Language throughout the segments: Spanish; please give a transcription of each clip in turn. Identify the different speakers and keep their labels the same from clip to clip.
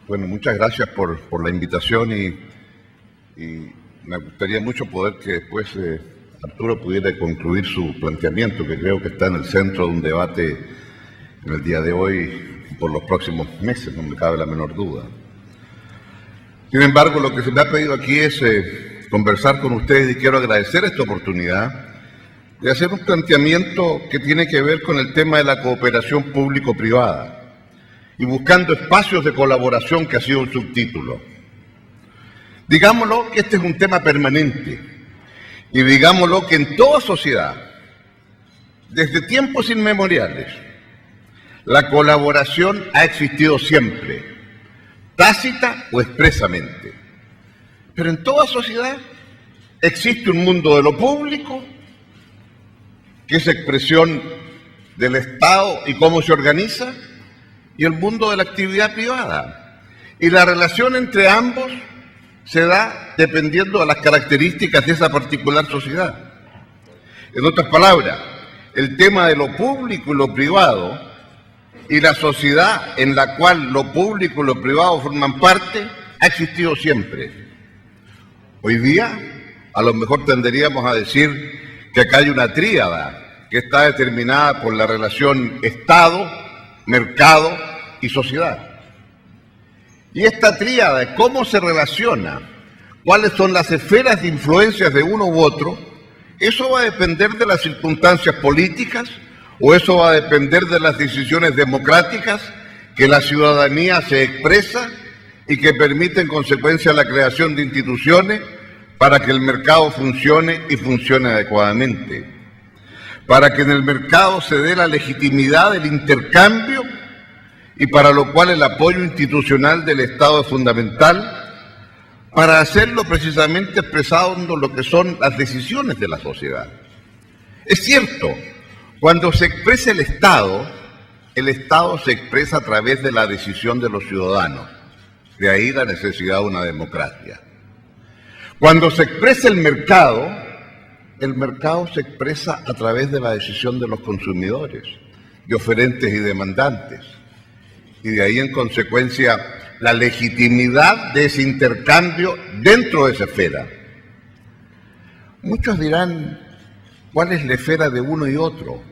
Speaker 1: Bueno, muchas gracias por la invitación y me gustaría mucho poder que después Arturo pudiera concluir su planteamiento, que creo que está en el centro de un debate en el día de hoy y por los próximos meses, no me cabe la menor duda. Sin embargo, lo que se me ha pedido aquí es conversar con ustedes y quiero agradecer esta oportunidad de hacer un planteamiento que tiene que ver con el tema de la cooperación público-privada y buscando espacios de colaboración, que ha sido un subtítulo. Digámoslo que este es un tema permanente y digámoslo que en toda sociedad, desde tiempos inmemoriales, la colaboración ha existido siempre, tácita o expresamente. Pero en toda sociedad existe un mundo de lo público, que es expresión del Estado y cómo se organiza, y el mundo de la actividad privada. Y la relación entre ambos se da dependiendo de las características de esa particular sociedad. En otras palabras, el tema de lo público y lo privado y la sociedad en la cual lo público y lo privado forman parte ha existido siempre. Hoy día, a lo mejor tenderíamos a decir que acá hay una tríada que está determinada por la relación Estado, mercado y sociedad. Y esta tríada, cómo se relaciona, cuáles son las esferas de influencias de uno u otro, eso va a depender de las circunstancias políticas o eso va a depender de las decisiones democráticas que la ciudadanía se expresa y que permite en consecuencia la creación de instituciones para que el mercado funcione y funcione adecuadamente, para que en el mercado se dé la legitimidad del intercambio y para lo cual el apoyo institucional del Estado es fundamental, para hacerlo precisamente expresando lo que son las decisiones de la sociedad. Es cierto, cuando se expresa el Estado se expresa a través de la decisión de los ciudadanos, de ahí la necesidad de una democracia. Cuando se expresa el mercado se expresa a través de la decisión de los consumidores, de oferentes y demandantes. Y de ahí en consecuencia la legitimidad de ese intercambio dentro de esa esfera. Muchos dirán, ¿cuál es la esfera de uno y otro?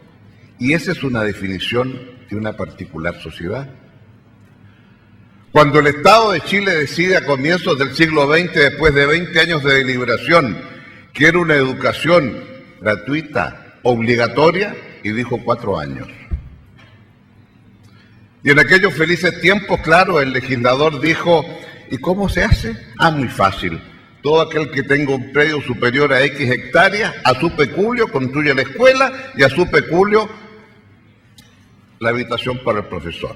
Speaker 1: Y esa es una definición de una particular sociedad. Cuando el Estado de Chile decide a comienzos del siglo XX, después de 20 años de deliberación, que era una educación gratuita, obligatoria, y dijo 4 años. Y en aquellos felices tiempos, claro, el legislador dijo, ¿y cómo se hace? Muy fácil. Todo aquel que tenga un predio superior a X hectáreas, a su peculio construye la escuela y a su peculio la habitación para el profesor.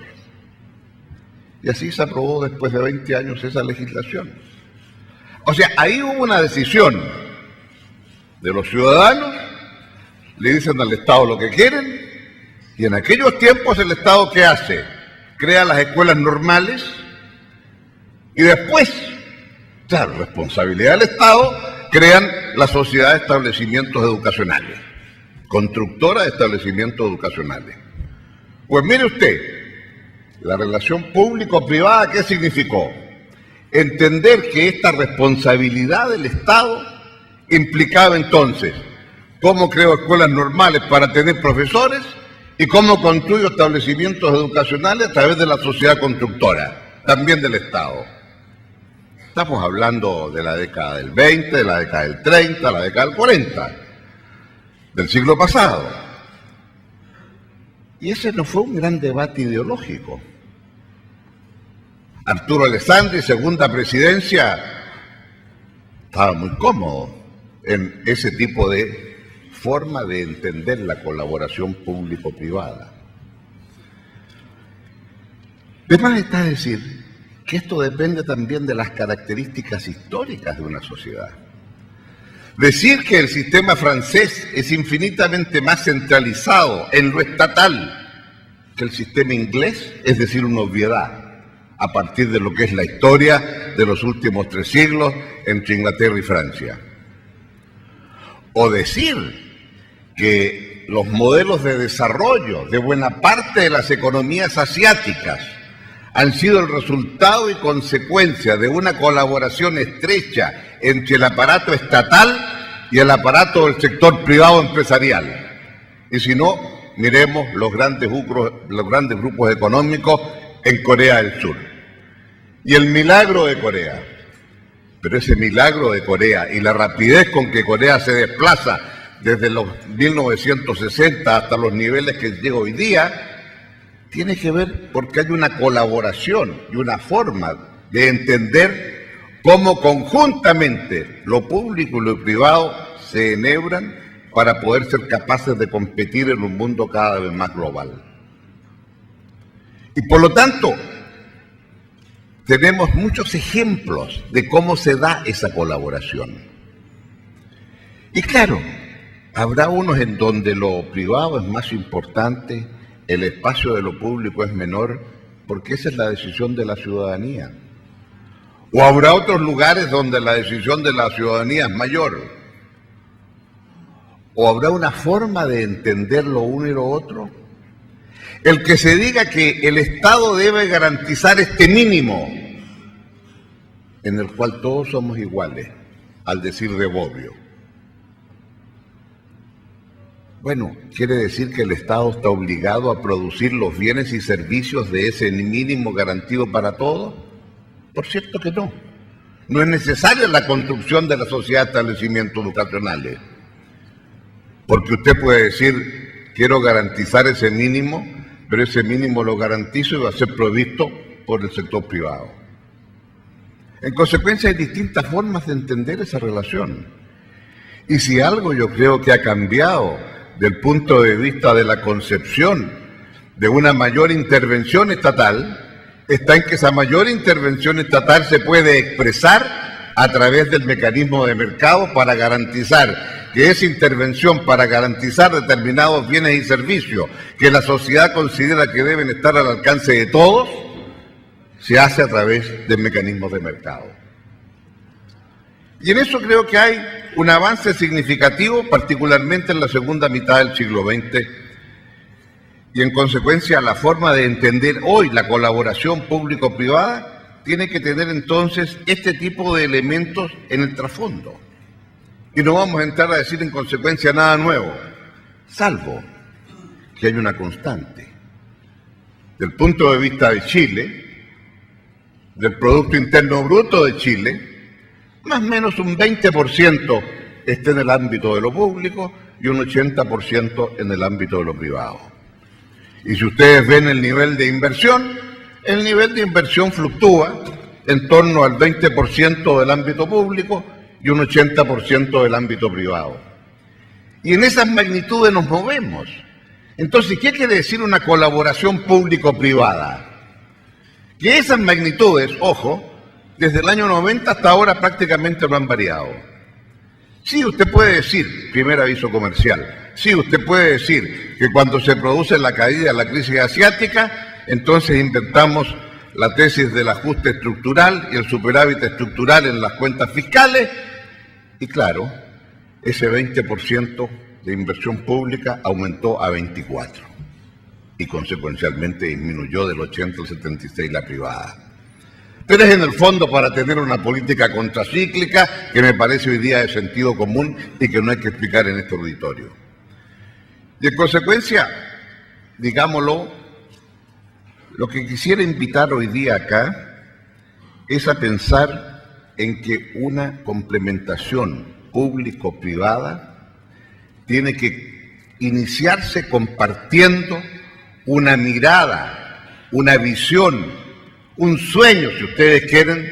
Speaker 1: Y así se aprobó después de 20 años esa legislación. O sea, ahí hubo una decisión de los ciudadanos, le dicen al Estado lo que quieren, y en aquellos tiempos el Estado, ¿qué hace? Crea las escuelas normales y después, claro, responsabilidad del Estado, crean la sociedad de establecimientos educacionales, constructora de establecimientos educacionales. Pues mire usted, la relación público-privada, ¿qué significó? Entender que esta responsabilidad del Estado implicaba entonces cómo creo escuelas normales para tener profesores y cómo construyo establecimientos educacionales a través de la sociedad constructora, también del Estado. Estamos hablando de la década del 20, de la década del 30, la década del 40, del siglo pasado. Y ese no fue un gran debate ideológico. Arturo Alessandri, segunda presidencia, estaba muy cómodo en ese tipo de forma de entender la colaboración público-privada. De más está decir que esto depende también de las características históricas de una sociedad. Decir que el sistema francés es infinitamente más centralizado en lo estatal que el sistema inglés es decir una obviedad a partir de lo que es la historia de los últimos 3 siglos entre Inglaterra y Francia. O decir que los modelos de desarrollo de buena parte de las economías asiáticas han sido el resultado y consecuencia de una colaboración estrecha entre el aparato estatal y el aparato del sector privado empresarial. Y si no, miremos los grandes grupos económicos en Corea del Sur. Y el milagro de Corea. Pero ese milagro de Corea y la rapidez con que Corea se desplaza desde los 1960 hasta los niveles que llega hoy día, tiene que ver porque hay una colaboración y una forma de entender cómo conjuntamente lo público y lo privado se enhebran para poder ser capaces de competir en un mundo cada vez más global. Y por lo tanto, tenemos muchos ejemplos de cómo se da esa colaboración. Y claro, habrá unos en donde lo privado es más importante, el espacio de lo público es menor, porque esa es la decisión de la ciudadanía. O habrá otros lugares donde la decisión de la ciudadanía es mayor. O habrá una forma de entender lo uno y lo otro. El que se diga que el Estado debe garantizar este mínimo, en el cual todos somos iguales, al decir de Bobbio. Bueno, ¿quiere decir que el Estado está obligado a producir los bienes y servicios de ese mínimo garantido para todos? Por cierto que no. No es necesaria la construcción de la sociedad de establecimientos educacionales. Porque usted puede decir, quiero garantizar ese mínimo, pero ese mínimo lo garantizo y va a ser provisto por el sector privado. En consecuencia, hay distintas formas de entender esa relación. Y si algo yo creo que ha cambiado del punto de vista de la concepción de una mayor intervención estatal, está en que esa mayor intervención estatal se puede expresar a través del mecanismo de mercado para garantizar que esa intervención, para garantizar determinados bienes y servicios que la sociedad considera que deben estar al alcance de todos, se hace a través del mecanismo de mercado. Y en eso creo que hay un avance significativo, particularmente en la segunda mitad del siglo XX, y en consecuencia la forma de entender hoy la colaboración público-privada tiene que tener entonces este tipo de elementos en el trasfondo. Y no vamos a entrar a decir en consecuencia nada nuevo, salvo que hay una constante. Del punto de vista de Chile, del Producto Interno Bruto de Chile, más o menos un 20% está en el ámbito de lo público y un 80% en el ámbito de lo privado. Y si ustedes ven el nivel de inversión fluctúa en torno al 20% del ámbito público y un 80% del ámbito privado. Y en esas magnitudes nos movemos. Entonces, ¿qué quiere decir una colaboración público-privada? Que esas magnitudes, ojo, desde el año 90 hasta ahora prácticamente no han variado. Sí, usted puede decir, primer aviso comercial, sí, usted puede decir que cuando se produce la caída de la crisis asiática, entonces inventamos la tesis del ajuste estructural y el superávit estructural en las cuentas fiscales, y claro, ese 20% de inversión pública aumentó a 24%, y consecuencialmente disminuyó del 80 al 76 la privada. Pero es en el fondo para tener una política contracíclica que me parece hoy día de sentido común y que no hay que explicar en este auditorio. Y en consecuencia, digámoslo, lo que quisiera invitar hoy día acá es a pensar en que una complementación público-privada tiene que iniciarse compartiendo una mirada, una visión, un sueño, si ustedes quieren,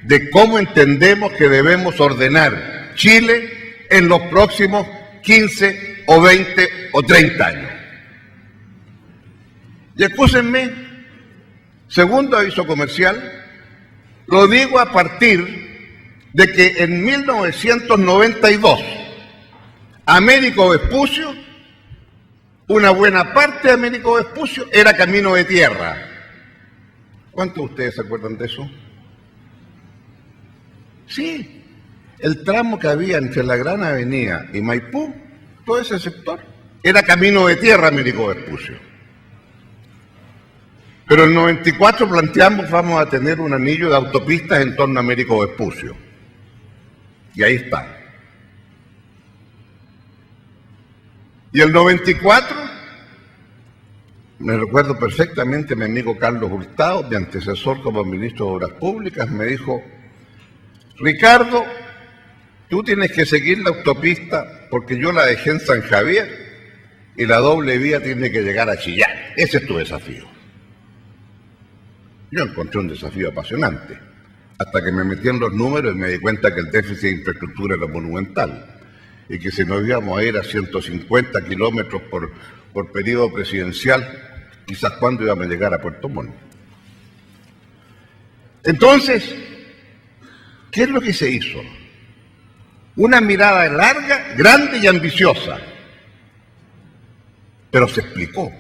Speaker 1: de cómo entendemos que debemos ordenar Chile en los próximos 15 o 20 o 30 años. Y escúchenme, segundo aviso comercial, lo digo a partir de que en 1992, Américo Vespucio, una buena parte de Américo Vespucio era camino de tierra. ¿Cuántos de ustedes se acuerdan de eso? Sí, el tramo que había entre la Gran Avenida y Maipú, todo ese sector, era camino de tierra Américo Vespucio. Pero en el 94 planteamos vamos a tener un anillo de autopistas en torno a Américo Vespucio. Y ahí está. Y el 94, me recuerdo perfectamente, mi amigo Carlos Hurtado, mi antecesor como ministro de Obras Públicas, me dijo: Ricardo, tú tienes que seguir la autopista porque yo la dejé en San Javier y la doble vía tiene que llegar a Chillán. Ese es tu desafío. Yo encontré un desafío apasionante, hasta que me metí en los números y me di cuenta que el déficit de infraestructura era monumental y que si nos íbamos a ir a 150 kilómetros por periodo presidencial, quizás cuándo íbamos a llegar a Puerto Montt. Entonces, ¿qué es lo que se hizo? Una mirada larga, grande y ambiciosa, pero se explicó.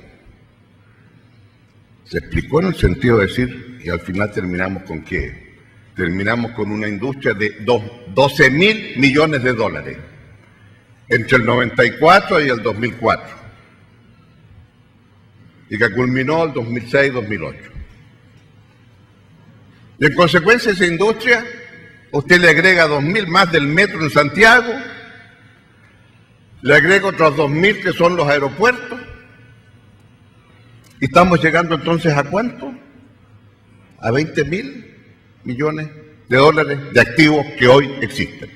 Speaker 1: Se explicó en el sentido de decir, y al final terminamos con qué. Terminamos con una industria de 12.000 millones de dólares entre el 94 y el 2004 y que culminó el 2006-2008. Y en consecuencia esa industria, usted le agrega 2.000 más del metro en Santiago, le agrega otros 2.000 que son los aeropuertos, y estamos llegando entonces ¿a cuánto? A 20.000 millones de dólares de activos que hoy existen.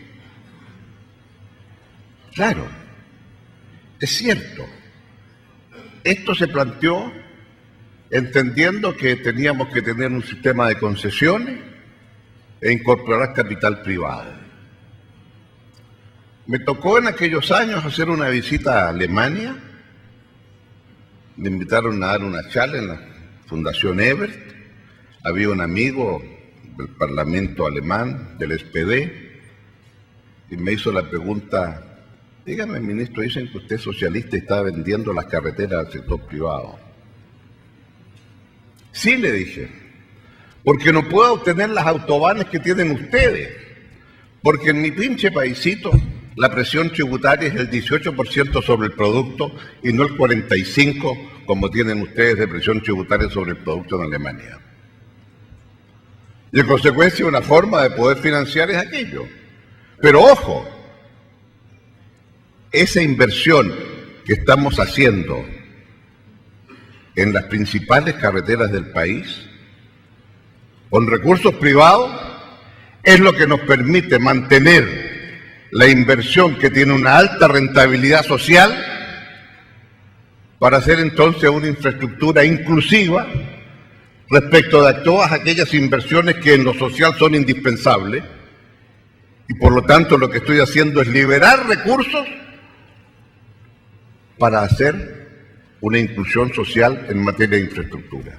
Speaker 1: Claro, es cierto. Esto se planteó entendiendo que teníamos que tener un sistema de concesiones e incorporar capital privado. Me tocó en aquellos años hacer una visita a Alemania. Me invitaron a dar una charla en la Fundación Ebert. Había un amigo del Parlamento alemán, del SPD, y me hizo la pregunta: dígame, ministro, dicen que usted es socialista y está vendiendo las carreteras al sector privado. Sí, le dije, porque no puedo obtener las autobanes que tienen ustedes, porque en mi pinche paisito la presión tributaria es el 18% sobre el producto y no el 45% como tienen ustedes de presión tributaria sobre el producto en Alemania. Y en consecuencia una forma de poder financiar es aquello. Pero ojo, esa inversión que estamos haciendo en las principales carreteras del país, con recursos privados, es lo que nos permite mantener la inversión que tiene una alta rentabilidad social para hacer entonces una infraestructura inclusiva respecto de todas aquellas inversiones que en lo social son indispensables, y por lo tanto lo que estoy haciendo es liberar recursos para hacer una inclusión social en materia de infraestructura.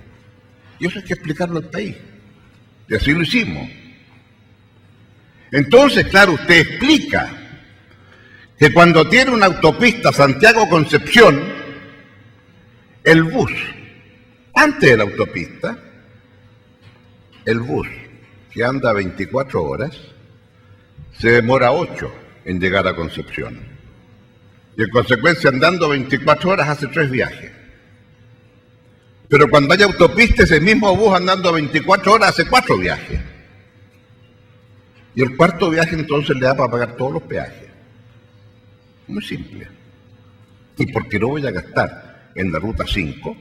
Speaker 1: Y eso hay que explicarlo al país, y así lo hicimos. Entonces, claro, usted explica que cuando tiene una autopista Santiago-Concepción, el bus, antes de la autopista, el bus que anda 24 horas, se demora 8 en llegar a Concepción. Y en consecuencia, andando 24 horas, hace 3 viajes. Pero cuando haya autopista, ese mismo bus andando 24 horas, hace 4 viajes. Y el cuarto viaje entonces le da para pagar todos los peajes. Muy simple. Y porque no voy a gastar en la ruta 5,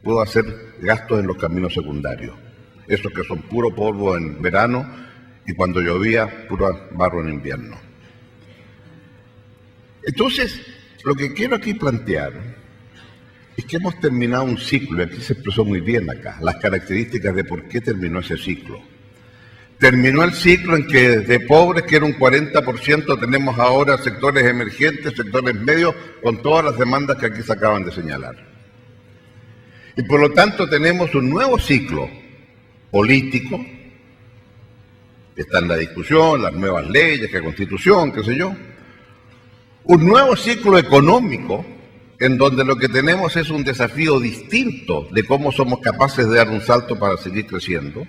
Speaker 1: puedo hacer gastos en los caminos secundarios. Esos que son puro polvo en verano y cuando llovía, puro barro en invierno. Entonces, lo que quiero aquí plantear es que hemos terminado un ciclo, y aquí se expresó muy bien acá, las características de por qué terminó ese ciclo. Terminó el ciclo en que de pobres, que era un 40%, tenemos ahora sectores emergentes, sectores medios, con todas las demandas que aquí se acaban de señalar. Y por lo tanto tenemos un nuevo ciclo político, que está en la discusión, las nuevas leyes, la Constitución, qué sé yo. Un nuevo ciclo económico, en donde lo que tenemos es un desafío distinto de cómo somos capaces de dar un salto para seguir creciendo.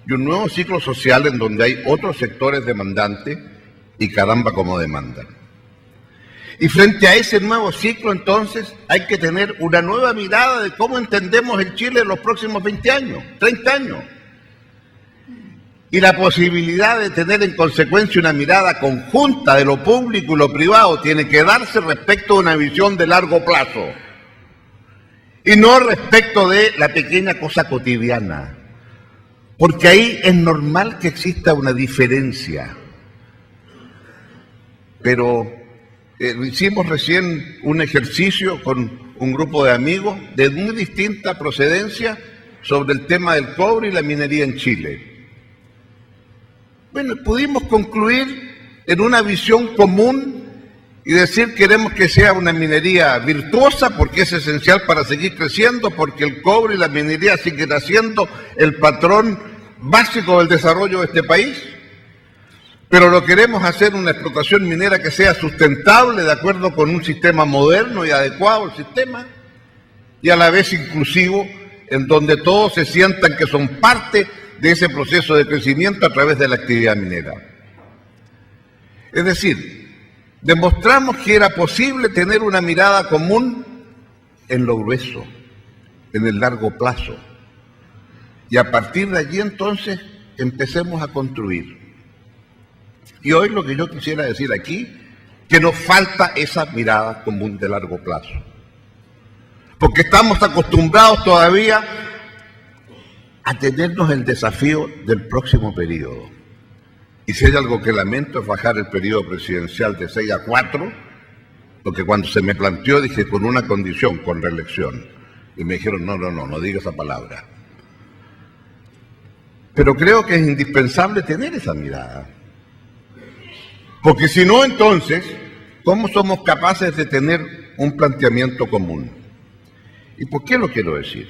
Speaker 1: Y un nuevo ciclo social en donde hay otros sectores demandantes y caramba cómo demandan. Y frente a ese nuevo ciclo, entonces, hay que tener una nueva mirada de cómo entendemos el Chile en los próximos 20 años, 30 años. Y la posibilidad de tener en consecuencia una mirada conjunta de lo público y lo privado tiene que darse respecto a una visión de largo plazo. Y no respecto de la pequeña cosa cotidiana. Porque ahí es normal que exista una diferencia. Pero hicimos recién un ejercicio con un grupo de amigos de muy distinta procedencia sobre el tema del cobre y la minería en Chile. Bueno, pudimos concluir en una visión común y decir queremos que sea una minería virtuosa porque es esencial para seguir creciendo, porque el cobre y la minería siguen siendo el patrón básico del desarrollo de este país. Pero lo queremos hacer una explotación minera que sea sustentable de acuerdo con un sistema moderno y adecuado al sistema y a la vez inclusivo, en donde todos se sientan que son parte de ese proceso de crecimiento a través de la actividad minera. Es decir, demostramos que era posible tener una mirada común en lo grueso, en el largo plazo. Y a partir de allí entonces empecemos a construir. Y hoy lo que yo quisiera decir aquí, que nos falta esa mirada común de largo plazo. Porque estamos acostumbrados todavía a tenernos el desafío del próximo periodo. Y si hay algo que lamento es bajar el periodo presidencial de 6 a 4, porque cuando se me planteó dije con una condición, con reelección. Y me dijeron, no diga esa palabra. Pero creo que es indispensable tener esa mirada. Porque si no, entonces, ¿cómo somos capaces de tener un planteamiento común? ¿Y por qué lo quiero decir?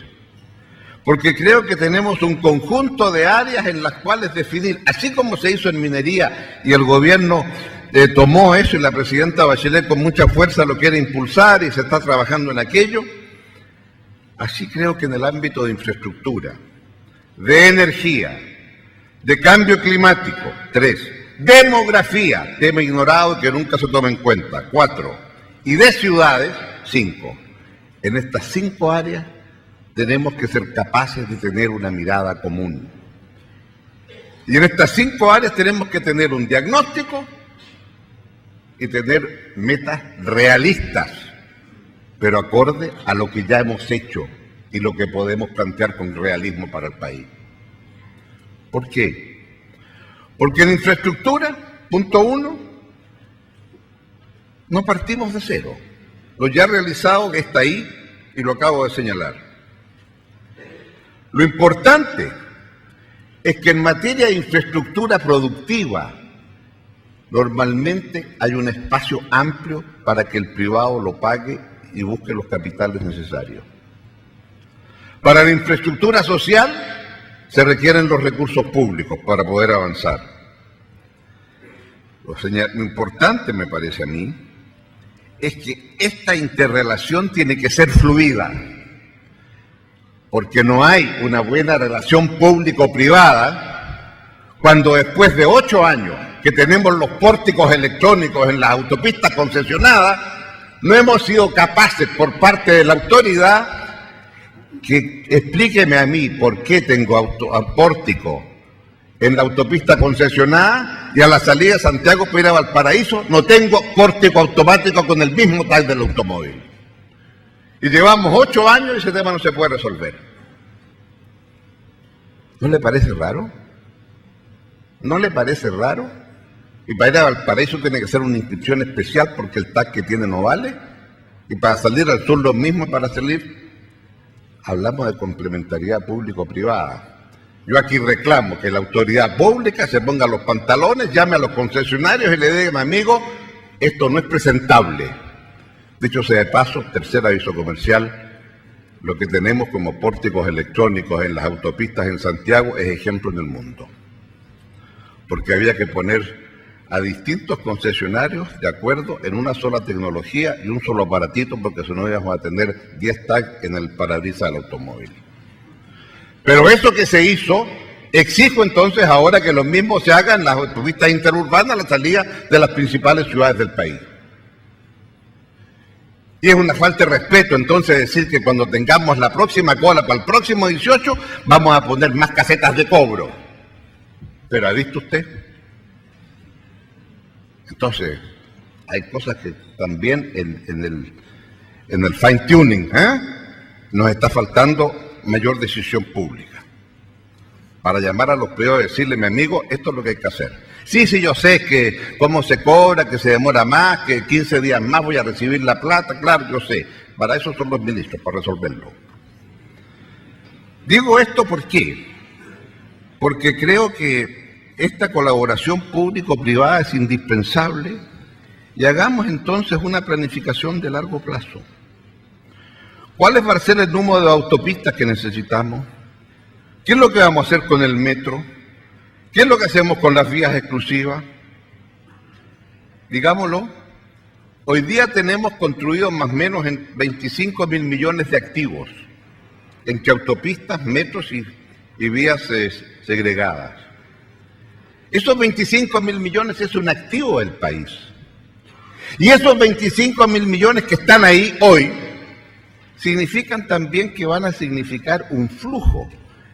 Speaker 1: Porque creo que tenemos un conjunto de áreas en las cuales definir, así como se hizo en minería y el gobierno tomó eso y la presidenta Bachelet con mucha fuerza lo quiere impulsar y se está trabajando en aquello, así creo que en el ámbito de infraestructura, de energía, de cambio climático, 3, demografía, tema ignorado que nunca se toma en cuenta, 4, y de ciudades, 5. En estas 5 áreas tenemos que ser capaces de tener una mirada común. Y en estas 5 áreas tenemos que tener un diagnóstico y tener metas realistas, pero acorde a lo que ya hemos hecho y lo que podemos plantear con realismo para el país. ¿Por qué? Porque en infraestructura, punto 1, no partimos de cero. Lo ya realizado está ahí y lo acabo de señalar. Lo importante es que en materia de infraestructura productiva, normalmente hay un espacio amplio para que el privado lo pague y busque los capitales necesarios. Para la infraestructura social, se requieren los recursos públicos para poder avanzar. Lo importante, me parece a mí, es que esta interrelación tiene que ser fluida, porque no hay una buena relación público-privada cuando después de 8 años que tenemos los pórticos electrónicos en las autopistas concesionadas, no hemos sido capaces por parte de la autoridad que explíqueme a mí por qué tengo pórtico en la autopista concesionada y a la salida de Santiago para ir a Valparaíso no tengo pórtico automático con el mismo tag del automóvil. Y llevamos 8 años y ese tema no se puede resolver. ¿No le parece raro? ¿No le parece raro? Y para ir a Valparaíso tiene que ser una inscripción especial porque el tag que tiene no vale. Y para salir al sur lo mismo para salir. Hablamos de complementariedad público-privada. Yo aquí reclamo que la autoridad pública se ponga los pantalones, llame a los concesionarios y le diga, amigo, esto no es presentable. Dicho sea de paso, tercer aviso comercial, lo que tenemos como pórticos electrónicos en las autopistas en Santiago es ejemplo en el mundo. Porque había que poner a distintos concesionarios de acuerdo en una sola tecnología y un solo aparatito, porque si no íbamos a tener 10 tags en el parabrisas del automóvil. Pero eso que se hizo, exijo entonces ahora que lo mismo se haga en las autopistas interurbanas a la salida de las principales ciudades del país. Y es una falta de respeto entonces decir que cuando tengamos la próxima cola para el próximo 18 vamos a poner más casetas de cobro. ¿Pero ha visto usted? Entonces, hay cosas que también en el fine tuning nos está faltando mayor decisión pública. Para llamar a los privados y decirle, mi amigo, esto es lo que hay que hacer. Sí, yo sé que cómo se cobra, que se demora más, que 15 días más voy a recibir la plata, claro, yo sé. Para eso son los ministros, para resolverlo. Digo esto ¿por qué? Porque creo que esta colaboración público-privada es indispensable y hagamos entonces una planificación de largo plazo. ¿Cuál va a ser el número de autopistas que necesitamos? ¿Qué es lo que vamos a hacer con el metro? ¿Qué es lo que hacemos con las vías exclusivas? Digámoslo, hoy día tenemos construidos más o menos en 25.000 millones de activos, entre autopistas, metros y vías segregadas. Esos 25.000 millones es un activo del país. Y esos 25.000 millones que están ahí hoy, significan también que van a significar un flujo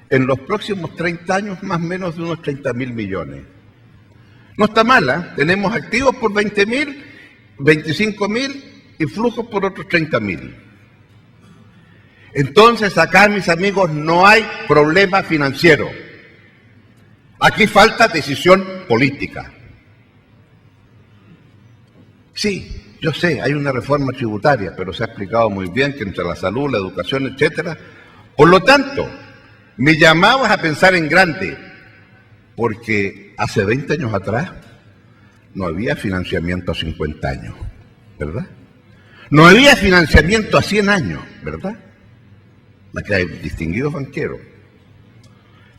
Speaker 1: en los próximos 30 años más o menos de unos 30.000 millones. No está mala, tenemos activos por 20.000, 25.000 y flujos por otros 30.000. Entonces acá, mis amigos, no hay problema financiero. Aquí falta decisión política. Sí, yo sé, hay una reforma tributaria, pero se ha explicado muy bien que entre la salud, la educación, etcétera. Por lo tanto, mi llamado es a pensar en grande, porque hace 20 años atrás no había financiamiento a 50 años, ¿verdad? No había financiamiento a 100 años, ¿verdad? Aquí hay distinguidos banqueros.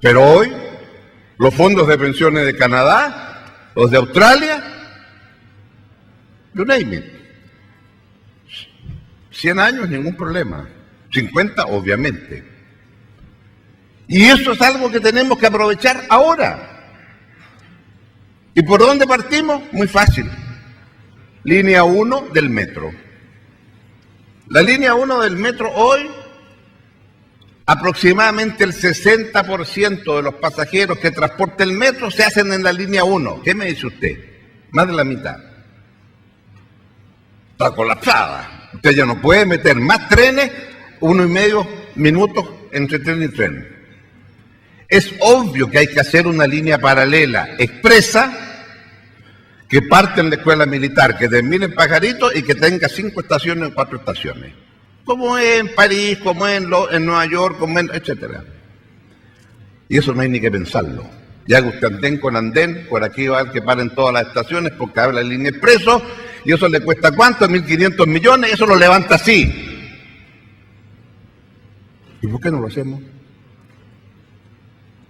Speaker 1: Pero hoy, los fondos de pensiones de Canadá, los de Australia, you name it. 100 años, ningún problema. 50, obviamente. Y eso es algo que tenemos que aprovechar ahora. ¿Y por dónde partimos? Muy fácil. Línea 1 del metro. La línea 1 del metro hoy, aproximadamente el 60% de los pasajeros que transporta el metro se hacen en la línea 1. ¿Qué me dice usted? Más de la mitad. Está colapsada. Usted ya no puede meter más trenes, 1,5 minutos entre tren y tren. Es obvio que hay que hacer una línea paralela, expresa, que parte en la escuela militar, que termine en Pajarito y que tenga 5 estaciones o 4 estaciones. Como es en París, como es en Nueva York, como en, etcétera. Y eso no hay ni que pensarlo. Ya que usted andén con andén, por aquí va a haber que paren todas las estaciones porque habla la línea expreso, y eso le cuesta ¿cuánto? 1.500 millones, y eso lo levanta así. ¿Y por qué no lo hacemos?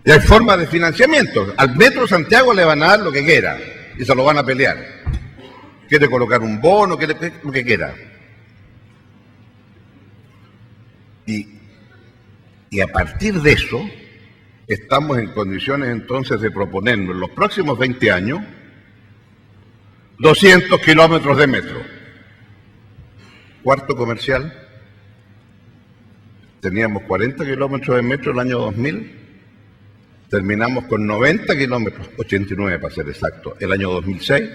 Speaker 1: Y hay formas de financiamiento. Al Metro Santiago le van a dar lo que quiera y se lo van a pelear. Quiere colocar un bono, quiere lo que quiera. Y a partir de eso, estamos en condiciones entonces de proponernos en los próximos 20 años 200 kilómetros de metro. Cuarto comercial, teníamos 40 kilómetros de metro el año 2000, terminamos con 90 kilómetros, 89 para ser exacto, el año 2006,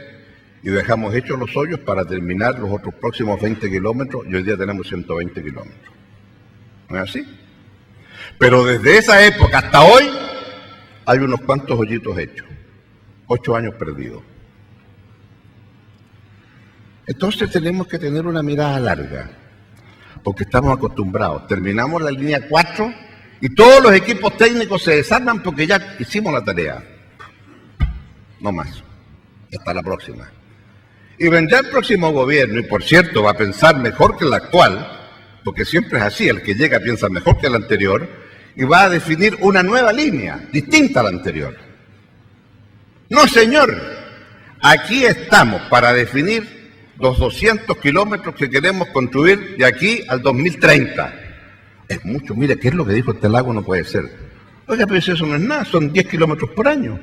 Speaker 1: y dejamos hechos los hoyos para terminar los otros próximos 20 kilómetros, y hoy día tenemos 120 kilómetros. ¿No es así? Pero desde esa época hasta hoy, hay unos cuantos hoyitos hechos, 8 años perdidos. Entonces tenemos que tener una mirada larga, porque estamos acostumbrados. Terminamos la línea 4 y todos los equipos técnicos se desarman porque ya hicimos la tarea. No más. Hasta la próxima. Y vendrá el próximo gobierno, y por cierto va a pensar mejor que el actual, porque siempre es así, el que llega piensa mejor que el anterior, y va a definir una nueva línea, distinta a la anterior. No, señor, aquí estamos para definir los 200 kilómetros que queremos construir de aquí al 2030. Es mucho, mire, ¿qué es lo que dijo este lago? No puede ser. Oiga, pero eso no es nada, son 10 kilómetros por año.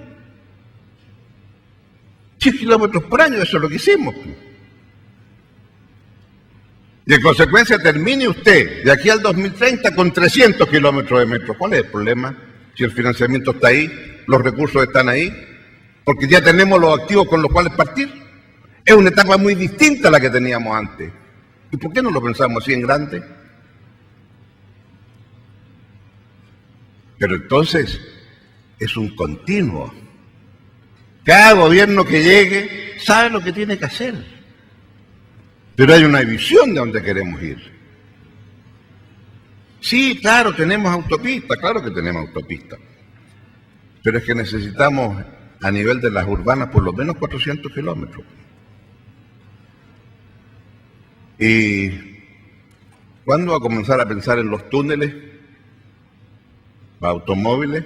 Speaker 1: 10 kilómetros por año, eso es lo que hicimos. Y en consecuencia termine usted de aquí al 2030 con 300 kilómetros de metro. ¿Cuál es el problema? Si el financiamiento está ahí, los recursos están ahí, porque ya tenemos los activos con los cuales partir. Es una etapa muy distinta a la que teníamos antes. ¿Y por qué no lo pensamos así en grande? Pero entonces es un continuo. Cada gobierno que llegue sabe lo que tiene que hacer. Pero hay una visión de dónde queremos ir. Sí, claro, tenemos autopistas, claro que tenemos autopistas. Pero es que necesitamos a nivel de las urbanas por lo menos 400 kilómetros. ¿Y cuándo va a comenzar a pensar en los túneles para automóviles?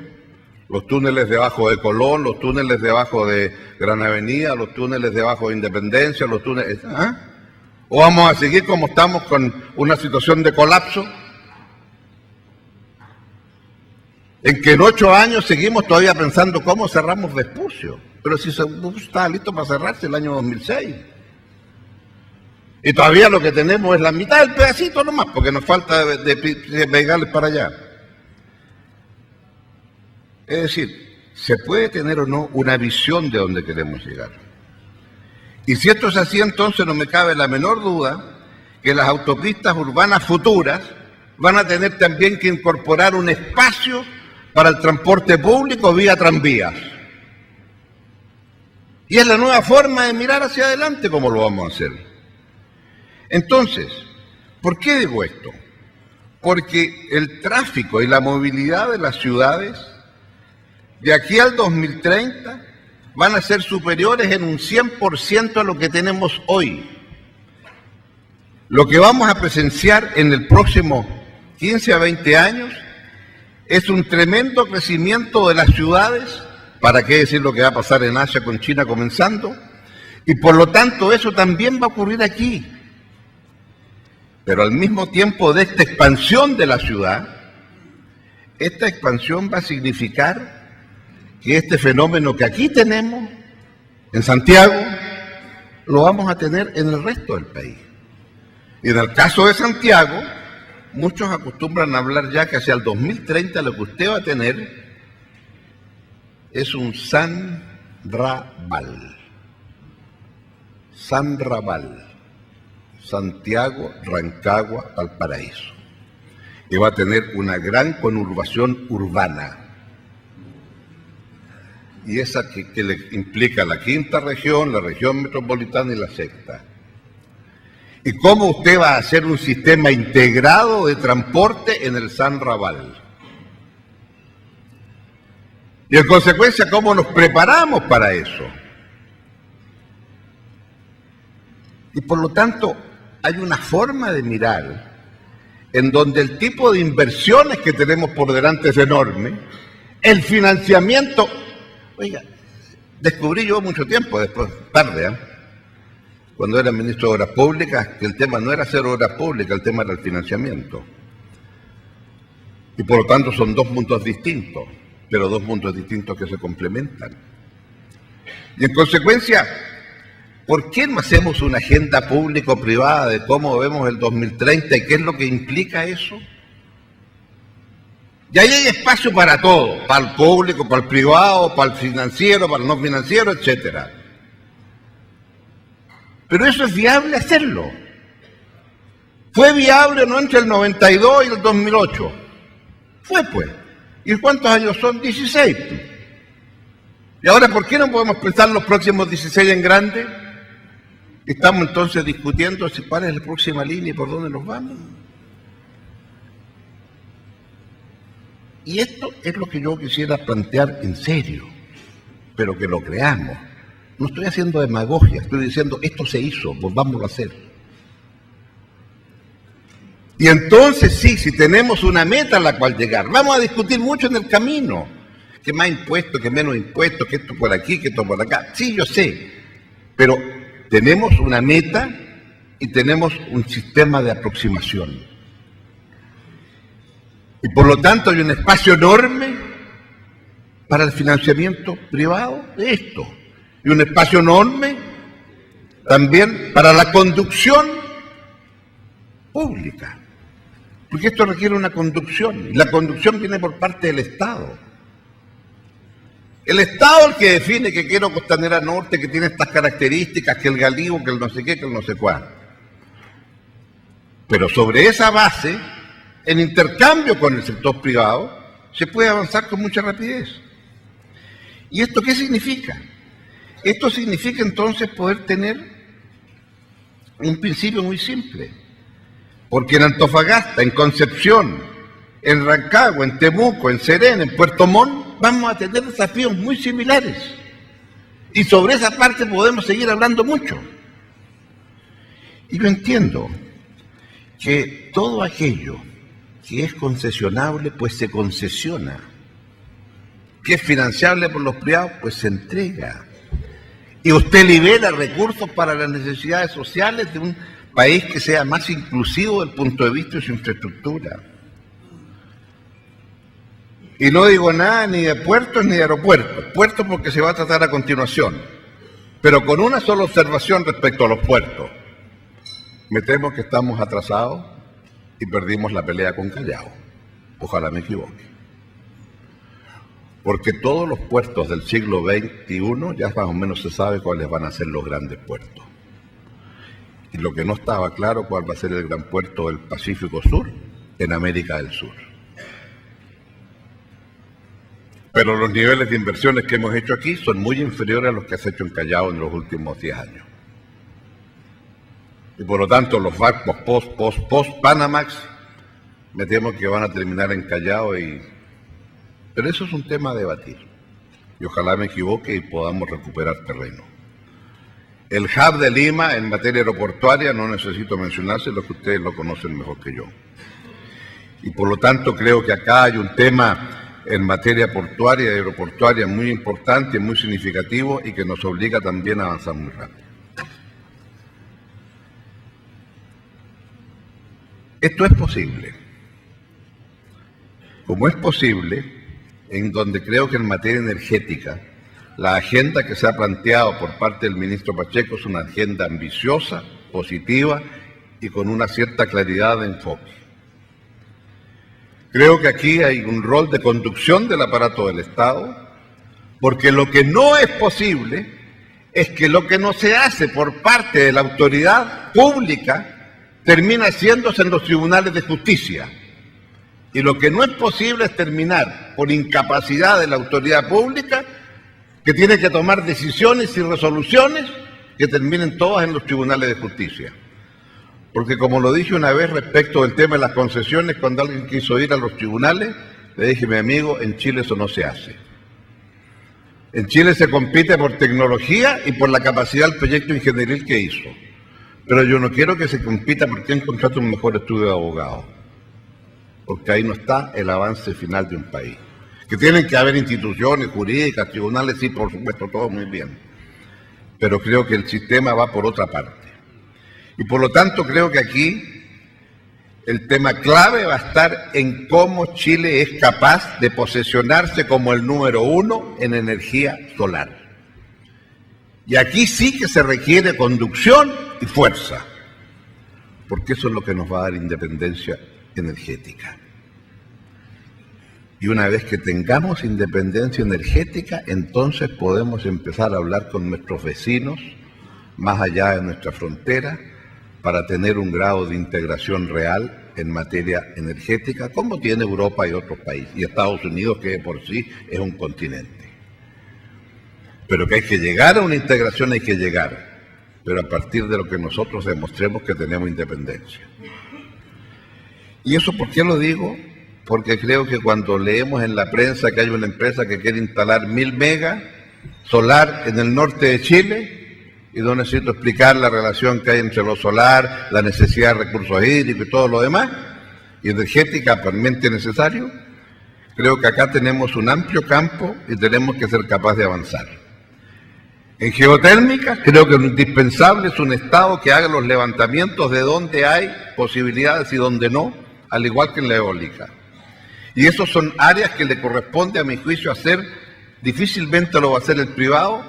Speaker 1: Los túneles debajo de Colón, los túneles debajo de Gran Avenida, los túneles debajo de Independencia, los túneles... ¿Ah? ¿O vamos a seguir como estamos con una situación de colapso? En que en 8 años seguimos todavía pensando cómo cerramos Vespucio. Pero si Vespucio estaba listo para cerrarse el año 2006. Y todavía lo que tenemos es la mitad del pedacito nomás, porque nos falta de pegarles para allá. Es decir, se puede tener o no una visión de dónde queremos llegar. Y si esto es así, entonces no me cabe la menor duda que las autopistas urbanas futuras van a tener también que incorporar un espacio para el transporte público vía tranvías. Y es la nueva forma de mirar hacia adelante como lo vamos a hacer. Entonces, ¿por qué digo esto? Porque el tráfico y la movilidad de las ciudades de aquí al 2030 van a ser superiores en un 100% a lo que tenemos hoy. Lo que vamos a presenciar en el próximo 15 a 20 años es un tremendo crecimiento de las ciudades, para qué decir lo que va a pasar en Asia con China comenzando, y por lo tanto eso también va a ocurrir aquí. Pero al mismo tiempo de esta expansión de la ciudad, esta expansión va a significar que este fenómeno que aquí tenemos, en Santiago, lo vamos a tener en el resto del país. Y en el caso de Santiago, muchos acostumbran a hablar ya que hacia el 2030 lo que usted va a tener es un San Raval. San Raval. Santiago, Rancagua, Valparaíso. Y va a tener una gran conurbación urbana. Y esa que le implica la quinta región, la región metropolitana y la sexta. ¿Y cómo usted va a hacer un sistema integrado de transporte en el San Raval? Y en consecuencia, ¿cómo nos preparamos para eso? Y por lo tanto, hay una forma de mirar en donde el tipo de inversiones que tenemos por delante es enorme, el financiamiento... Oiga, descubrí yo mucho tiempo después, tarde, cuando era ministro de Obras Públicas, que el tema no era hacer obras públicas, el tema era el financiamiento. Y por lo tanto son dos mundos distintos, pero dos mundos distintos que se complementan. Y en consecuencia, ¿por qué no hacemos una agenda público-privada de cómo vemos el 2030 y qué es lo que implica eso? Y ahí hay espacio para todo, para el público, para el privado, para el financiero, para el no financiero, etcétera. Pero eso es viable hacerlo. ¿Fue viable o no entre el 92 y el 2008? Fue, pues. ¿Y cuántos años son? 16. ¿Y ahora por qué no podemos pensar los próximos 16 en grande? Estamos entonces discutiendo si cuál es la próxima línea y por dónde nos vamos. Y esto es lo que yo quisiera plantear en serio, pero que lo creamos. No estoy haciendo demagogia, estoy diciendo esto se hizo, volvámoslo a hacer. Y entonces sí, si tenemos una meta a la cual llegar, vamos a discutir mucho en el camino, que más impuestos, que menos impuestos, que esto por aquí, que esto por acá. Sí, yo sé, pero tenemos una meta y tenemos un sistema de aproximación. Y por lo tanto hay un espacio enorme para el financiamiento privado de esto. Y un espacio enorme también para la conducción pública. Porque esto requiere una conducción, y la conducción viene por parte del Estado. El Estado es el que define que quiero Costanera Norte, que tiene estas características, que el Galigo, que el no sé qué, que el no sé cuál. Pero sobre esa base, en intercambio con el sector privado, se puede avanzar con mucha rapidez. ¿Y esto qué significa? Esto significa entonces poder tener un principio muy simple. Porque en Antofagasta, en Concepción, en Rancagua, en Temuco, en Serena, en Puerto Montt, vamos a tener desafíos muy similares. Y sobre esa parte podemos seguir hablando mucho. Y yo entiendo que todo aquello que es concesionable, pues se concesiona. Que es financiable por los privados, pues se entrega. Y usted libera recursos para las necesidades sociales de un país que sea más inclusivo desde el punto de vista de su infraestructura. Y no digo nada ni de puertos ni de aeropuertos. Puertos porque se va a tratar a continuación. Pero con una sola observación respecto a los puertos. Me temo que estamos atrasados y perdimos la pelea con Callao. Ojalá me equivoque. Porque todos los puertos del siglo XXI ya más o menos se sabe cuáles van a ser los grandes puertos. Y lo que no estaba claro cuál va a ser el gran puerto del Pacífico Sur en América del Sur. Pero los niveles de inversiones que hemos hecho aquí son muy inferiores a los que se ha hecho en Callao en los últimos 10 años. Y por lo tanto los barcos post-Panamax, me temo que van a terminar en Callao Pero eso es un tema a debatir. Y ojalá me equivoque y podamos recuperar terreno. El hub de Lima en materia aeroportuaria no necesito mencionarse, lo que ustedes lo conocen mejor que yo. Y por lo tanto creo que acá hay un tema en materia portuaria y aeroportuaria muy importante, muy significativo y que nos obliga también a avanzar muy rápido. Esto es posible. Como es posible, en donde creo que en materia energética, la agenda que se ha planteado por parte del ministro Pacheco es una agenda ambiciosa, positiva y con una cierta claridad de enfoque. Creo que aquí hay un rol de conducción del aparato del Estado, porque lo que no es posible es que lo que no se hace por parte de la autoridad pública termina haciéndose en los tribunales de justicia. Y lo que no es posible es terminar por incapacidad de la autoridad pública, que tiene que tomar decisiones y resoluciones que terminen todas en los tribunales de justicia. Porque como lo dije una vez respecto del tema de las concesiones, cuando alguien quiso ir a los tribunales, le dije, mi amigo, en Chile eso no se hace. En Chile se compite por tecnología y por la capacidad del proyecto ingenieril que hizo. Pero yo no quiero que se compita por quién contrata un mejor estudio de abogado. Porque ahí no está el avance final de un país. Que tienen que haber instituciones jurídicas, tribunales, sí, por supuesto, todo muy bien. Pero creo que el sistema va por otra parte. Y por lo tanto creo que aquí el tema clave va a estar en cómo Chile es capaz de posesionarse como el número 1 en energía solar. Y aquí sí que se requiere conducción y fuerza, porque eso es lo que nos va a dar independencia energética. Y una vez que tengamos independencia energética, entonces podemos empezar a hablar con nuestros vecinos, más allá de nuestra frontera, para tener un grado de integración real en materia energética, como tiene Europa y otros países, y Estados Unidos, que de por sí es un continente. Pero que hay que llegar a una integración, hay que llegar, pero a partir de lo que nosotros demostremos que tenemos independencia. ¿Y eso por qué lo digo? Porque creo que cuando leemos en la prensa que hay una empresa que quiere instalar 1000 megas solar en el norte de Chile, y no necesito explicar la relación que hay entre lo solar, la necesidad de recursos hídricos y todo lo demás, y energética aparentemente necesario, creo que acá tenemos un amplio campo y tenemos que ser capaces de avanzar. En geotérmica, creo que lo indispensable es un Estado que haga los levantamientos de dónde hay posibilidades y dónde no, al igual que en la eólica. Y esas son áreas que le corresponde, a mi juicio, hacer, difícilmente lo va a hacer el privado,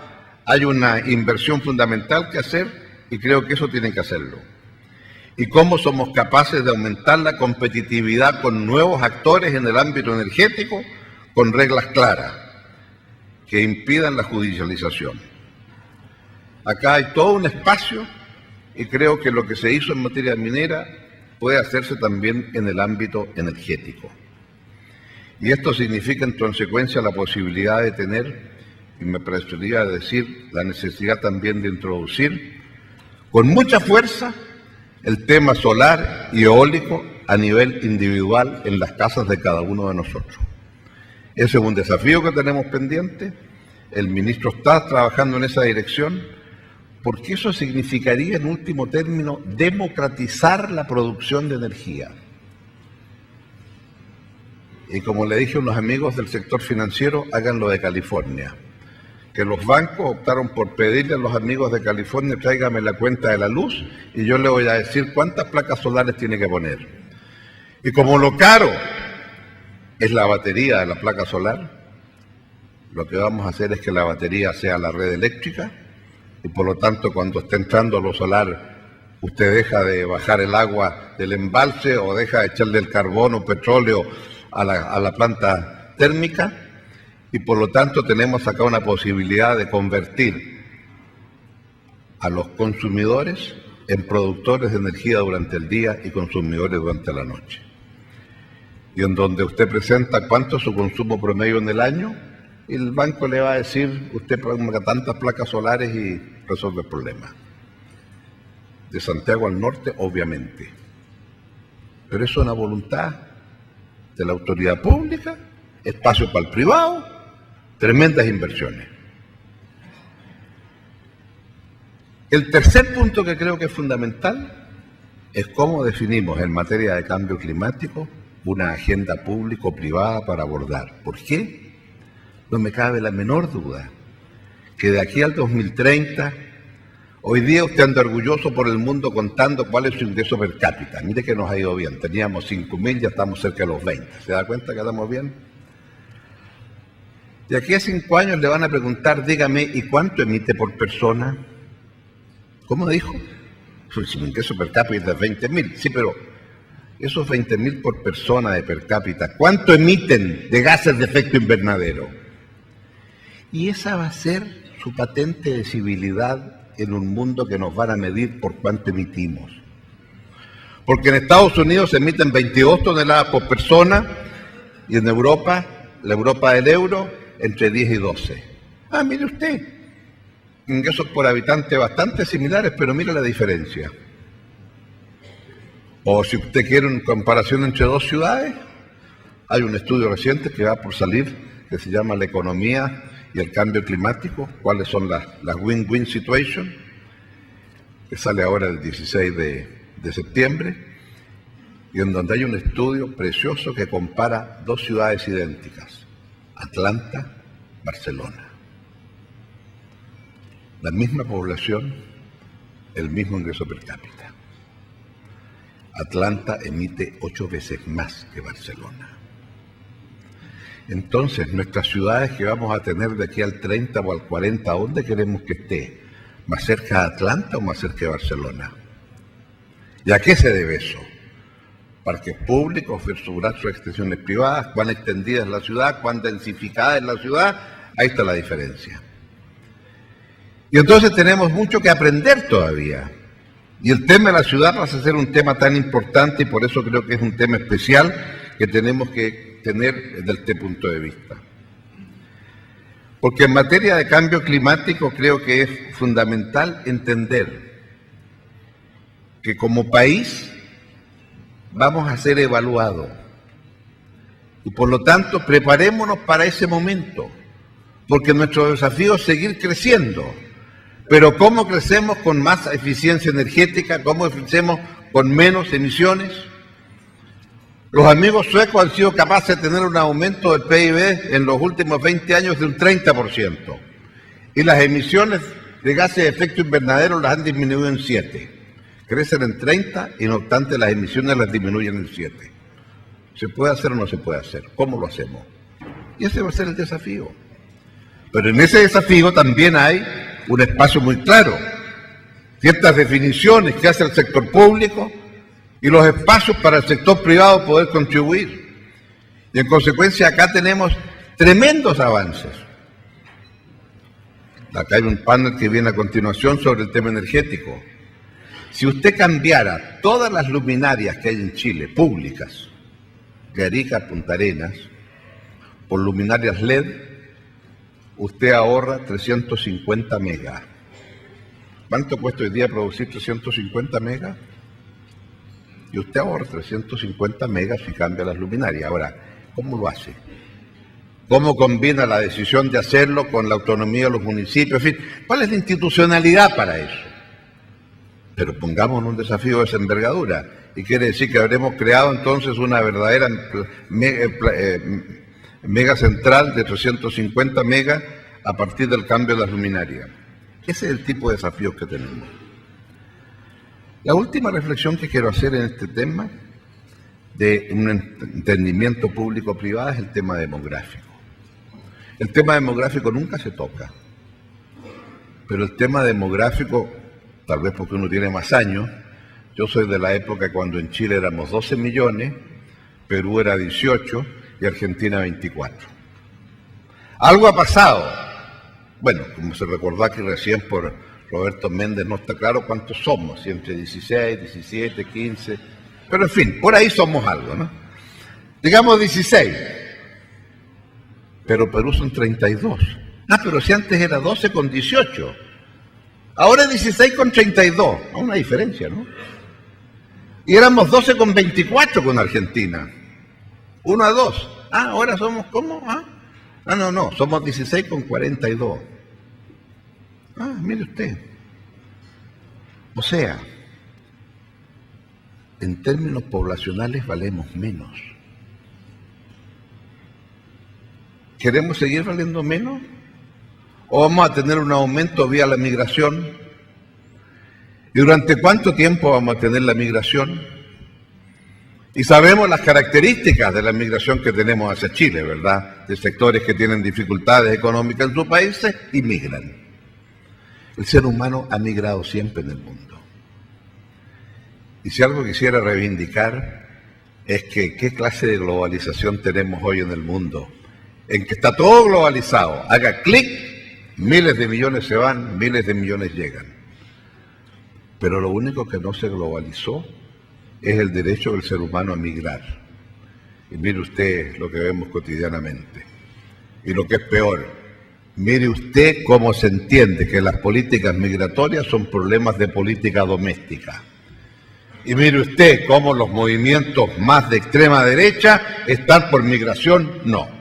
Speaker 1: hay una inversión fundamental que hacer y creo que eso tienen que hacerlo. y cómo somos capaces de aumentar la competitividad con nuevos actores en el ámbito energético, con reglas claras que impidan la judicialización. Acá hay todo un espacio y creo que lo que se hizo en materia minera puede hacerse también en el ámbito energético. Y esto significa en consecuencia la posibilidad de tener, y me parecería decir, la necesidad también de introducir con mucha fuerza el tema solar y eólico a nivel individual en las casas de cada uno de nosotros. Ese es un desafío que tenemos pendiente. El ministro está trabajando en esa dirección, porque eso significaría, en último término, democratizar la producción de energía. Y como le dije a unos amigos del sector financiero, háganlo de California. Que los bancos optaron por pedirle a los amigos de California, tráigame la cuenta de la luz y yo le voy a decir cuántas placas solares tiene que poner. Y como lo caro es la batería de la placa solar, lo que vamos a hacer es que la batería sea la red eléctrica y por lo tanto cuando esté entrando lo solar usted deja de bajar el agua del embalse o deja de echarle el carbón o petróleo a la planta térmica y por lo tanto tenemos acá una posibilidad de convertir a los consumidores en productores de energía durante el día y consumidores durante la noche. Y en donde usted presenta cuánto es su consumo promedio en el año, y el banco le va a decir, usted ponga tantas placas solares y resuelve el problema. De Santiago al norte, obviamente. Pero eso es una voluntad de la autoridad pública, espacio para el privado, tremendas inversiones. El tercer punto que creo que es fundamental es cómo definimos en materia de cambio climático una agenda público-privada para abordar. ¿Por qué? No me cabe la menor duda que de aquí al 2030, hoy día usted anda orgulloso por el mundo contando cuál es su ingreso per cápita. Mire que nos ha ido bien, teníamos 5.000, ya estamos cerca de los 20. ¿Se da cuenta que estamos bien? De aquí a 5 años le van a preguntar, dígame, ¿y cuánto emite por persona? ¿Cómo dijo? Su ingreso per cápita es 20.000. Sí, pero esos 20.000 por persona de per cápita, ¿cuánto emiten de gases de efecto invernadero? Y esa va a ser su patente de civilidad en un mundo que nos van a medir por cuánto emitimos. Porque en Estados Unidos se emiten 22 toneladas por persona y en Europa, la Europa del euro, entre 10 y 12. Ah, mire usted, ingresos por habitante bastante similares, pero mire la diferencia. O si usted quiere una comparación entre dos ciudades, hay un estudio reciente que va por salir, que se llama La economía y el cambio climático, cuáles son las win-win situation, que sale ahora el 16 de septiembre, y en donde hay un estudio precioso que compara dos ciudades idénticas, Atlanta, Barcelona. La misma población, el mismo ingreso per cápita. Atlanta emite 8 veces más que Barcelona. Entonces, nuestras ciudades que vamos a tener de aquí al 30 o al 40, ¿a dónde queremos que esté? ¿Más cerca de Atlanta o más cerca de Barcelona? ¿Y a qué se debe eso? Parques públicos versus sus extensiones privadas, cuán extendida es la ciudad, cuán densificada es la ciudad, ahí está la diferencia. Y entonces tenemos mucho que aprender todavía. Y el tema de la ciudad pasa a ser un tema tan importante y por eso creo que es un tema especial que tenemos que tener desde este punto de vista. Porque en materia de cambio climático creo que es fundamental entender que como país vamos a ser evaluados y por lo tanto preparémonos para ese momento, porque nuestro desafío es seguir creciendo. Pero ¿cómo crecemos con más eficiencia energética? ¿Cómo crecemos con menos emisiones? Los amigos suecos han sido capaces de tener un aumento del PIB en los últimos 20 años de un 30%. Y las emisiones de gases de efecto invernadero las han disminuido en 7%. Crecen en 30% y no obstante las emisiones las disminuyen en 7%. ¿Se puede hacer o no se puede hacer? ¿Cómo lo hacemos? Y ese va a ser el desafío. Pero en ese desafío también hay un espacio muy claro. Ciertas definiciones que hace el sector público y los espacios para el sector privado poder contribuir. Y en consecuencia acá tenemos tremendos avances. Acá hay un panel que viene a continuación sobre el tema energético. Si usted cambiara todas las luminarias que hay en Chile, públicas, de Arica a Punta Arenas, por luminarias LED, usted ahorra 350 megas. ¿Cuánto cuesta hoy día producir 350 megas? Y usted ahorra 350 megas si cambia las luminarias. Ahora, ¿cómo lo hace? ¿Cómo combina la decisión de hacerlo con la autonomía de los municipios? En fin, ¿cuál es la institucionalidad para eso? Pero pongamos un desafío de esa envergadura. Y quiere decir que habremos creado entonces una verdadera mega central de 350 megas a partir del cambio de las luminarias. Ese es el tipo de desafíos que tenemos. La última reflexión que quiero hacer en este tema de un entendimiento público-privado es el tema demográfico. El tema demográfico nunca se toca, pero el tema demográfico, tal vez porque uno tiene más años, yo soy de la época cuando en Chile éramos 12 millones, Perú era 18 y Argentina 24. Algo ha pasado. Bueno, como se recordó aquí recién por Roberto Méndez, no está claro cuántos somos, si entre 16, 17, 15, pero en fin, por ahí somos algo, ¿no? Digamos 16, pero Perú son 32. Ah, pero si antes era 12 con 18, ahora es 16 con 32, una diferencia, ¿no? Y éramos 12 con 24 con Argentina, 1 a 2. Ah, ahora somos, ¿cómo? No, somos 16 con 42. Ah, mire usted. O sea, en términos poblacionales valemos menos. ¿Queremos seguir valiendo menos? ¿O vamos a tener un aumento vía la migración? ¿Y durante cuánto tiempo vamos a tener la migración? Y sabemos las características de la migración que tenemos hacia Chile, ¿verdad? De sectores que tienen dificultades económicas en sus países y migran. El ser humano ha migrado siempre en el mundo. Y si algo quisiera reivindicar es que qué clase de globalización tenemos hoy en el mundo, en que está todo globalizado. Haga clic, miles de millones se van, miles de millones llegan. Pero lo único que no se globalizó es el derecho del ser humano a migrar. Y mire usted lo que vemos cotidianamente. Y lo que es peor, mire usted cómo se entiende que las políticas migratorias son problemas de política doméstica. Y mire usted cómo los movimientos más de extrema derecha están por migración, no.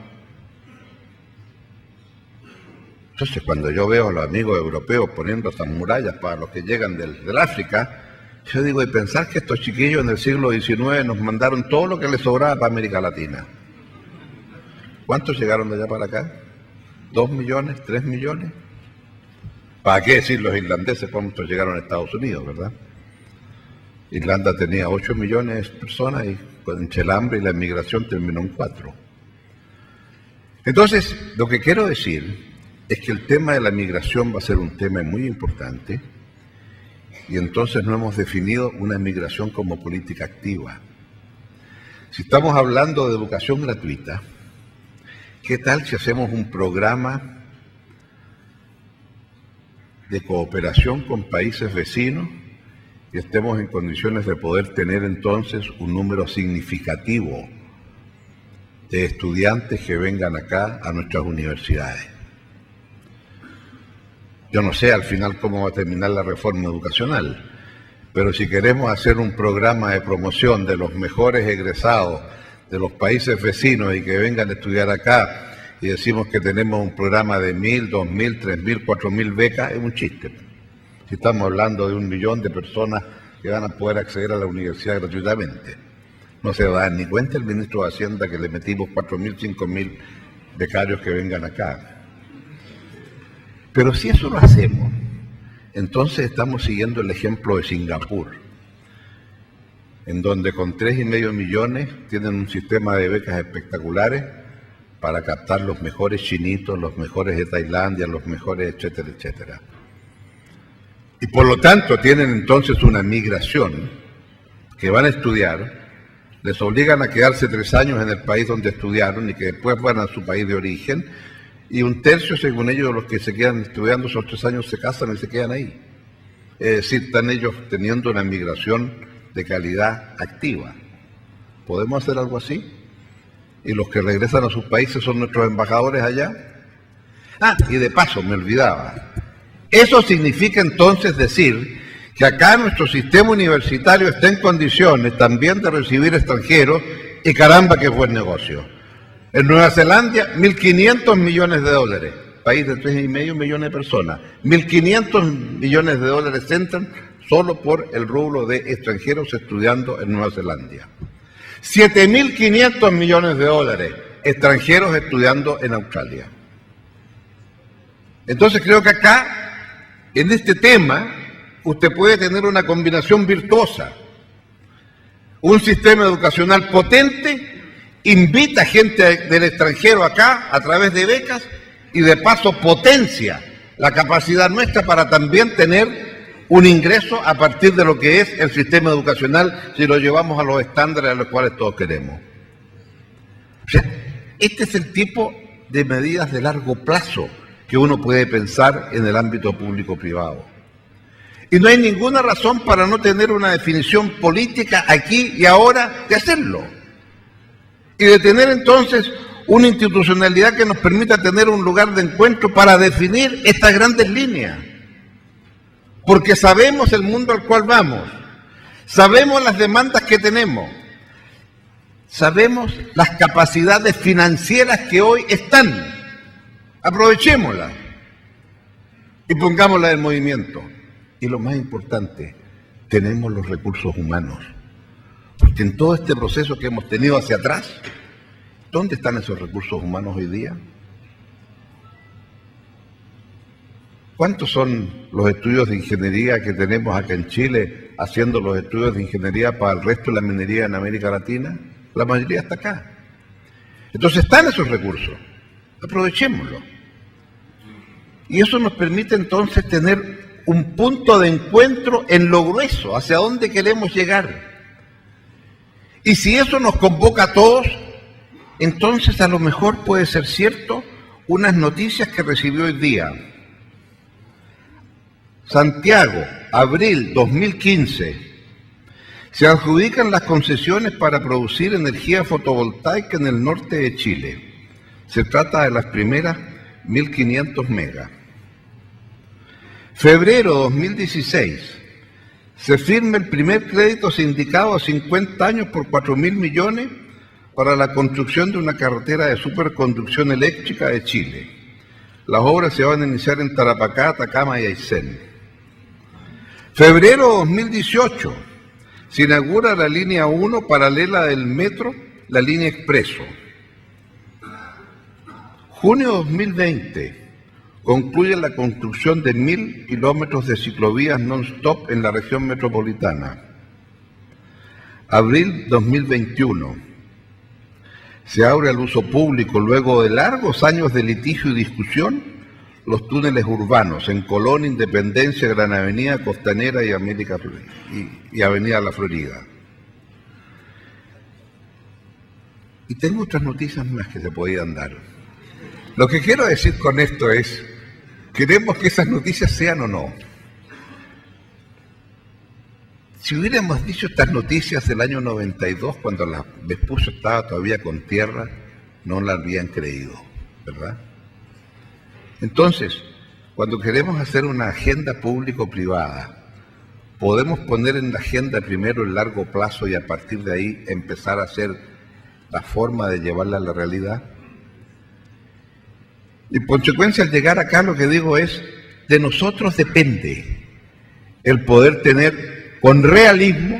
Speaker 1: Entonces, cuando yo veo a los amigos europeos poniendo esas murallas para los que llegan del África, yo digo, y pensar que estos chiquillos en el siglo XIX nos mandaron todo lo que les sobraba para América Latina. ¿Cuántos llegaron de allá para acá? ¿2 millones? ¿3 millones? ¿Para qué decir los irlandeses cuántos llegaron a Estados Unidos, verdad? Irlanda tenía 8 millones de personas y con el hambre y la inmigración terminó en 4. Entonces, lo que quiero decir es que el tema de la migración va a ser un tema muy importante y entonces no hemos definido una migración como política activa. Si estamos hablando de educación gratuita, ¿qué tal si hacemos un programa de cooperación con países vecinos y estemos en condiciones de poder tener entonces un número significativo de estudiantes que vengan acá a nuestras universidades? Yo no sé al final cómo va a terminar la reforma educacional, pero si queremos hacer un programa de promoción de los mejores egresados de los países vecinos y que vengan a estudiar acá y decimos que tenemos un programa de 1.000, 2.000, 3.000, 4.000 becas, es un chiste. Si estamos hablando de 1 millón de personas que van a poder acceder a la universidad gratuitamente. No se va a dar ni cuenta el ministro de Hacienda que le metimos 4.000, 5.000 becarios que vengan acá. Pero si eso lo hacemos, entonces estamos siguiendo el ejemplo de Singapur, en donde con 3,5 millones tienen un sistema de becas espectaculares para captar los mejores chinitos, los mejores de Tailandia, los mejores, etcétera, etcétera. Y por lo tanto tienen entonces una migración que van a estudiar, les obligan a quedarse 3 años en el país donde estudiaron y que después van a su país de origen, y 1/3, según ellos, de los que se quedan estudiando esos 3 años se casan y se quedan ahí. Es decir, están ellos teniendo una migración de calidad activa. ¿Podemos hacer algo así? ¿Y los que regresan a sus países son nuestros embajadores allá? Ah, y de paso, me olvidaba. Eso significa entonces decir que acá nuestro sistema universitario está en condiciones también de recibir extranjeros, y caramba que buen negocio. En Nueva Zelanda, 1.500 millones de dólares, país de 3,5 millones de personas, 1.500 millones de dólares entran solo por el rubro de extranjeros estudiando en Nueva Zelanda. 7.500 millones de dólares extranjeros estudiando en Australia. Entonces creo que acá, en este tema, usted puede tener una combinación virtuosa. Un sistema educacional potente invita gente del extranjero acá a través de becas y de paso potencia la capacidad nuestra para también tener un ingreso a partir de lo que es el sistema educacional si lo llevamos a los estándares a los cuales todos queremos. O sea, este es el tipo de medidas de largo plazo que uno puede pensar en el ámbito público-privado. Y no hay ninguna razón para no tener una definición política aquí y ahora de hacerlo. Y de tener entonces una institucionalidad que nos permita tener un lugar de encuentro para definir estas grandes líneas. Porque sabemos el mundo al cual vamos, sabemos las demandas que tenemos, sabemos las capacidades financieras que hoy están. Aprovechémoslas y pongámoslas en movimiento. Y lo más importante, tenemos los recursos humanos. Porque en todo este proceso que hemos tenido hacia atrás, ¿dónde están esos recursos humanos hoy día? ¿Cuántos son los estudios de ingeniería que tenemos acá en Chile haciendo los estudios de ingeniería para el resto de la minería en América Latina? La mayoría está acá. Entonces están esos recursos, aprovechémoslos. Y eso nos permite entonces tener un punto de encuentro en lo grueso, hacia dónde queremos llegar. Y si eso nos convoca a todos, entonces a lo mejor puede ser cierto unas noticias que recibí hoy día. Santiago, abril 2015, se adjudican las concesiones para producir energía fotovoltaica en el norte de Chile. Se trata de las primeras 1.500 megas. Febrero 2016, se firma el primer crédito sindicado a 50 años por 4.000 millones para la construcción de una carretera de superconducción eléctrica de Chile. Las obras se van a iniciar en Tarapacá, Atacama y Aysén. Febrero 2018, se inaugura la línea 1 paralela del metro, la línea Expreso. Junio 2020, concluye la construcción de 1.000 kilómetros de ciclovías non-stop en la región metropolitana. Abril 2021, se abre al uso público, luego de largos años de litigio y discusión, los túneles urbanos en Colón, Independencia, Gran Avenida, Costanera y Avenida La Florida. Y tengo otras noticias más que se podían dar. Lo que quiero decir con esto es, queremos que esas noticias sean o no. Si hubiéramos dicho estas noticias del año 92, cuando la Vespucio estaba todavía con tierra, no la habrían creído, ¿verdad? Entonces, cuando queremos hacer una agenda público-privada, podemos poner en la agenda primero el largo plazo y a partir de ahí empezar a hacer la forma de llevarla a la realidad. Y por consecuencia, al llegar acá, lo que digo es, de nosotros depende el poder tener con realismo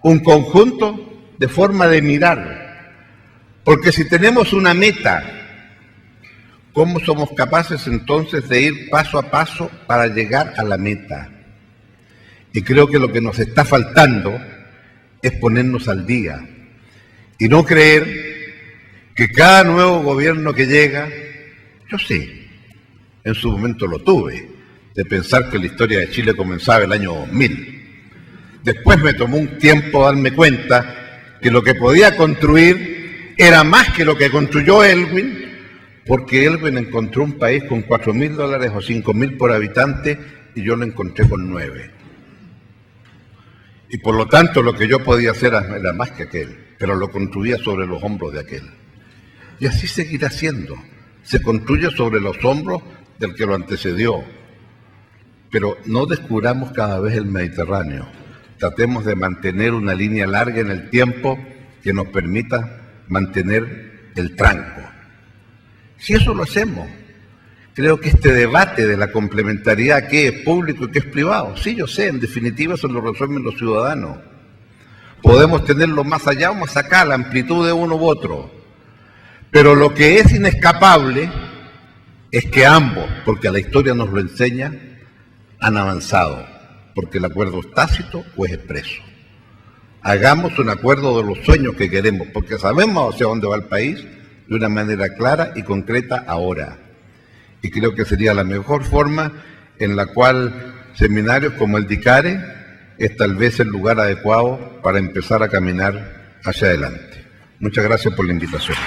Speaker 1: un conjunto de forma de mirar. Porque si tenemos una meta, ¿cómo somos capaces entonces de ir paso a paso para llegar a la meta? Y creo que lo que nos está faltando es ponernos al día y no creer que cada nuevo gobierno que llega, yo sé, en su momento lo tuve, de pensar que la historia de Chile comenzaba el año 2000, Después me tomó un tiempo darme cuenta que lo que podía construir era más que lo que construyó Elwin, porque Elwin encontró un país con $4.000 o 5.000 por habitante y yo lo encontré con 9. Y por lo tanto lo que yo podía hacer era más que aquel, pero lo construía sobre los hombros de aquel. Y así seguirá siendo. Se construye sobre los hombros del que lo antecedió. Pero no descubramos cada vez el Mediterráneo. Tratemos de mantener una línea larga en el tiempo que nos permita mantener el tranco. Si eso lo hacemos, creo que este debate de la complementariedad, qué es público y qué es privado, sí, yo sé, en definitiva eso lo resuelven los ciudadanos. Podemos tenerlo más allá o más acá, la amplitud de uno u otro. Pero lo que es inescapable es que ambos, porque la historia nos lo enseña, han avanzado, porque el acuerdo es tácito o es expreso. Hagamos un acuerdo de los sueños que queremos, porque sabemos hacia dónde va el país de una manera clara y concreta ahora. Y creo que sería la mejor forma en la cual seminarios como el DICARE es tal vez el lugar adecuado para empezar a caminar hacia adelante. Muchas gracias por la invitación.